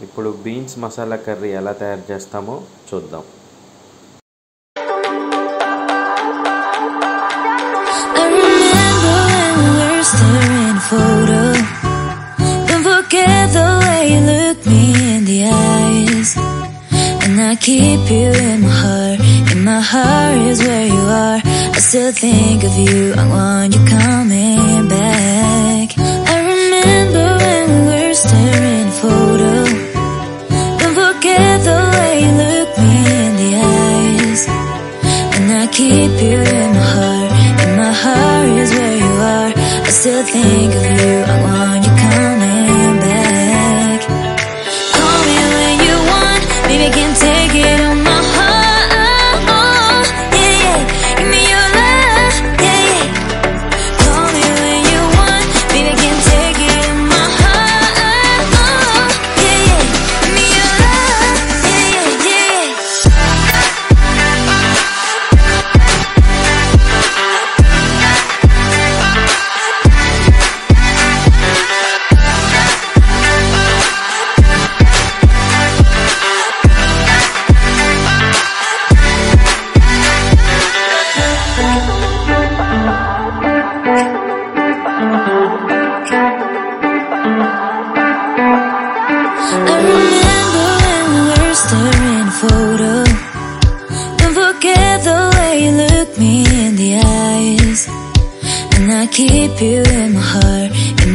ఇప్పుడు beans masala curry ఎలా తయారు చేస్తామో చూద్దాం. I keep you in my heart is where you are. I still think of you, I want you coming back. I remember when we were staring photo. Don't forget the way you look me in the eyes. And I keep you in my heart is where you are. I still think of you, I want you coming back. Call me when you want, baby, I can't take it on my heart, yeah, yeah. Give me your love, yeah, yeah. Call me when you want, baby, I can't take it on my heart, yeah, yeah. Give me your love, yeah, yeah, yeah. I remember when we were staring photo. Don't forget the way you look me in the eyes. And I keep you in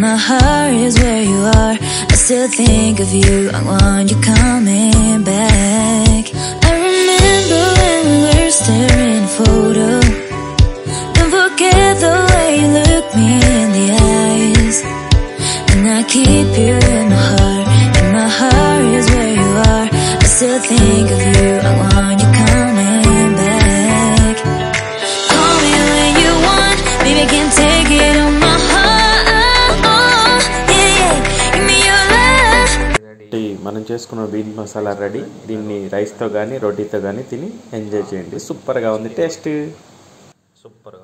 my heart is where you are. I still think of you, I want you coming back. I remember when we were staring photo. Don't forget the way you look me in the eyes. And I keep you in my heart is where you are. I still think of you, I want you coming back. Call me when you want, baby, I can't take it on my heart, yeah, yeah. Give me your love. మనం చేసుకున్న beans masala ready. దీన్ని రైస్తో కానీ రోటీతో కానీ తిని enjoy చేయండి. సూపర్గా ఉంది, టేస్ట్ సూపర్గా.